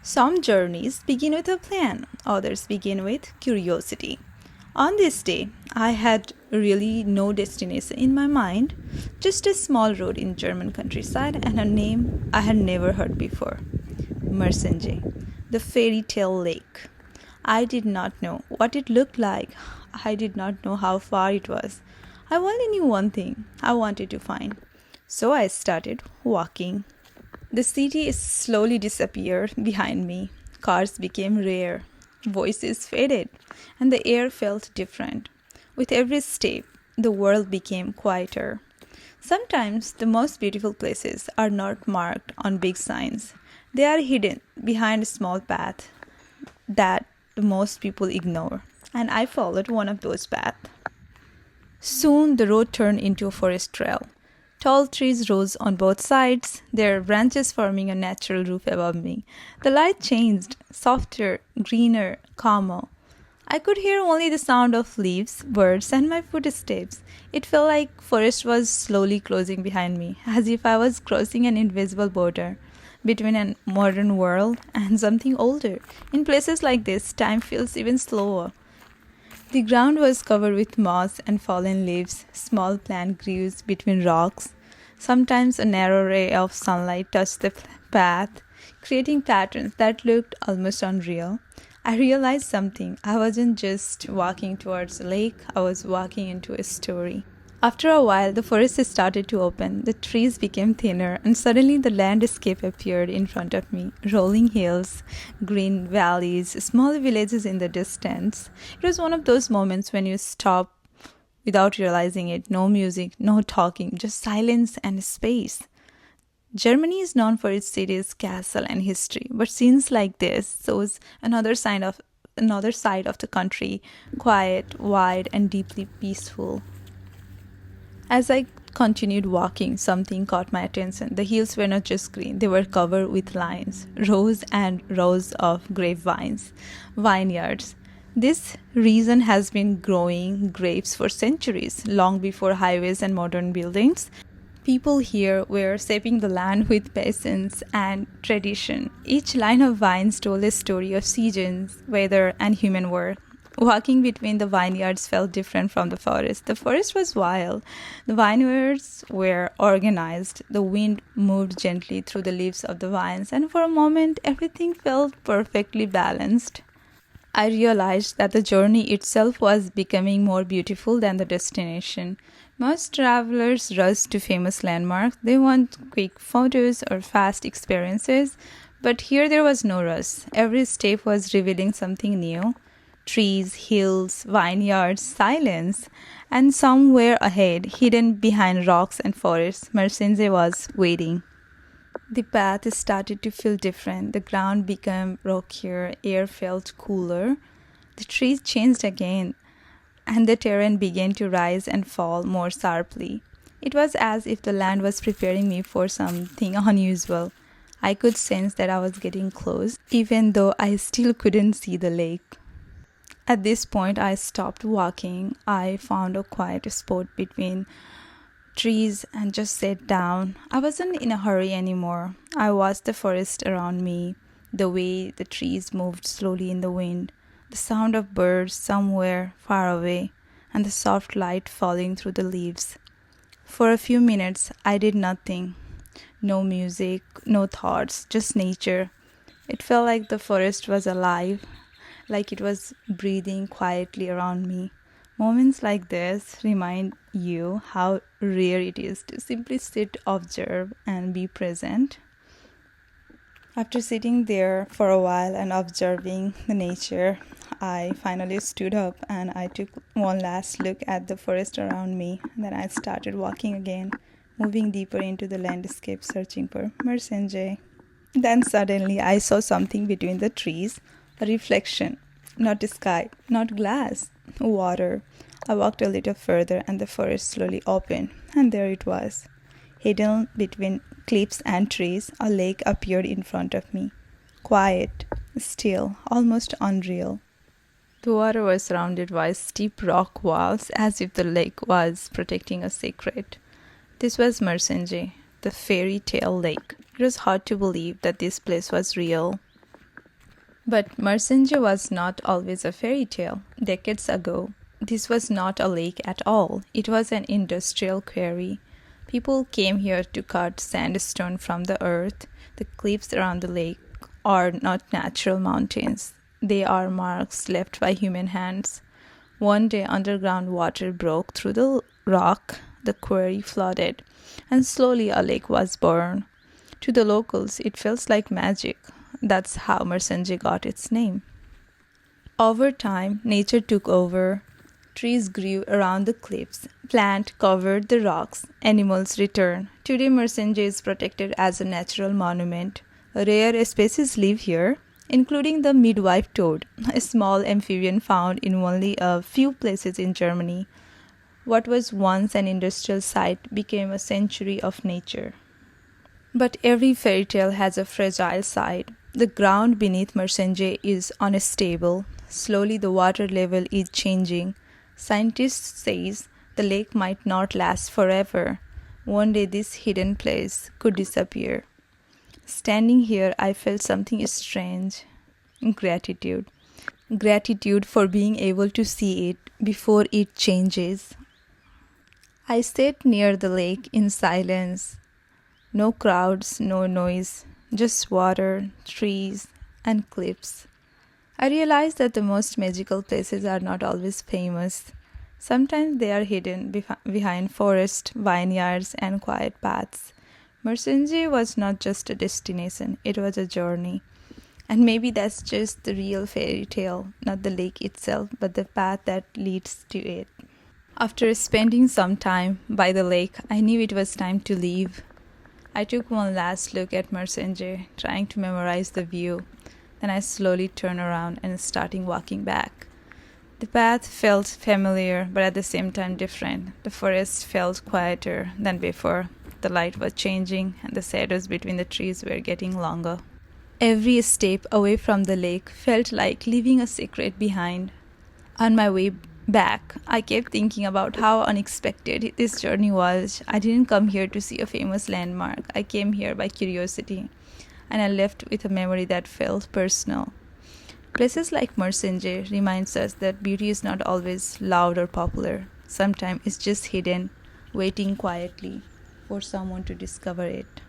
Some journeys begin with a plan, others begin with curiosity. On this day, I had really no destination in my mind, just a small road in German countryside and a name I had never heard before. Märchensee, the fairy tale lake. I did not know what it looked like. I did not know how far it was. I only knew one thing I wanted to find. So I started walking. The city slowly disappeared behind me. Cars became rare. Voices faded, and the air felt different. With every step, the world became quieter. Sometimes the most beautiful places are not marked on big signs. They are hidden behind a small path that most people ignore. And I followed one of those paths. Soon the road turned into a forest trail. Tall trees rose on both sides, their branches forming a natural roof above me. The light changed, softer, greener, calmer. I could hear only the sound of leaves, birds, and my footsteps. It felt like forest was slowly closing behind me, as if I was crossing an invisible border between a modern world and something older. In places like this, time feels even slower. The ground was covered with moss and fallen leaves. Small plant grew between rocks. Sometimes a narrow ray of sunlight touched the path, creating patterns that looked almost unreal. I realized something. I wasn't just walking towards a lake, I was walking into a story. After a while, the forest started to open. The trees became thinner, and suddenly the landscape appeared in front of me. Rolling hills, green valleys, small villages in the distance. It was one of those moments when you stop without realizing it. No music, no talking, just silence and space. Germany is known for its cities, castle, and history, but scenes like this shows another side of the country, quiet, wide, and deeply peaceful. As I continued walking, something caught my attention. The hills were not just green, they were covered with lines, rows and rows of grapevines, vineyards. This region has been growing grapes for centuries, long before highways and modern buildings. People here were shaping the land with patience and tradition. Each line of vines told a story of seasons, weather, and human work. Walking between the vineyards felt different from the forest. The forest was wild. The vineyards were organized. The wind moved gently through the leaves of the vines, and for a moment, everything felt perfectly balanced. I realized that the journey itself was becoming more beautiful than the destination. Most travelers rush to famous landmarks. They want quick photos or fast experiences, but here there was no rush. Every step was revealing something new. Trees, hills, vineyards, silence, and somewhere ahead, hidden behind rocks and forests, Märchensee was waiting. The path started to feel different. The ground became rockier, air felt cooler. The trees changed again, and the terrain began to rise and fall more sharply. It was as if the land was preparing me for something unusual. I could sense that I was getting close, even though I still couldn't see the lake. At this point, I stopped walking. I found a quiet spot between trees and just sat down. I wasn't in a hurry anymore. I watched the forest around me, the way the trees moved slowly in the wind, the sound of birds somewhere far away, and the soft light falling through the leaves. For a few minutes, I did nothing. No music, no thoughts, just nature. It felt like the forest was alive, like it was breathing quietly around me. Moments like this remind you how rare it is to simply sit, observe, and be present. After sitting there for a while and observing the nature, I finally stood up and I took one last look at the forest around me. Then I started walking again, moving deeper into the landscape, searching for Märchensee. Then suddenly I saw something between the trees, a reflection, not the sky, not glass, water. I walked a little further and the forest slowly opened, and there it was. Hidden between cliffs and trees, a lake appeared in front of me. Quiet, still, almost unreal. The water was surrounded by steep rock walls, as if the lake was protecting a secret. This was Märchensee, the fairy tale lake. It was hard to believe that this place was real. But Märchensee was not always a fairy tale. Decades ago, this was not a lake at all. It was an industrial quarry. People came here to cut sandstone from the earth. The cliffs around the lake are not natural mountains. They are marks left by human hands. One day, underground water broke through the rock, the quarry flooded, and slowly a lake was born. To the locals, it feels like magic. That's how Märchensee got its name. Over time, nature took over. Trees grew around the cliffs, plants covered the rocks, animals returned. Today, Märchensee is protected as a natural monument. Rare species live here, including the midwife toad, a small amphibian found in only a few places in Germany. What was once an industrial site became a sanctuary of nature. But every fairy tale has a fragile side. The ground beneath Märchensee is unstable. Slowly the water level is changing. Scientists say the lake might not last forever. One day this hidden place could disappear. Standing here, I felt something strange. Gratitude. Gratitude for being able to see it before it changes. I sat near the lake in silence. No crowds, no noise, just water, trees, and cliffs. I realized that the most magical places are not always famous. Sometimes they are hidden behind forests, vineyards, and quiet paths. Märchensee was not just a destination, it was a journey. And maybe that's just the real fairy tale, not the lake itself, but the path that leads to it. After spending some time by the lake, I knew it was time to leave. I took one last look at Märchensee, trying to memorize the view. Then I slowly turned around and started walking back. The path felt familiar, but at the same time different. The forest felt quieter than before. The light was changing, and the shadows between the trees were getting longer. Every step away from the lake felt like leaving a secret behind. On my way back, I kept thinking about how unexpected this journey was. I didn't come here to see a famous landmark. I came here by curiosity, and I left with a memory that felt personal. Places like Märchensee reminds us that beauty is not always loud or popular. Sometimes it's just hidden, waiting quietly for someone to discover it.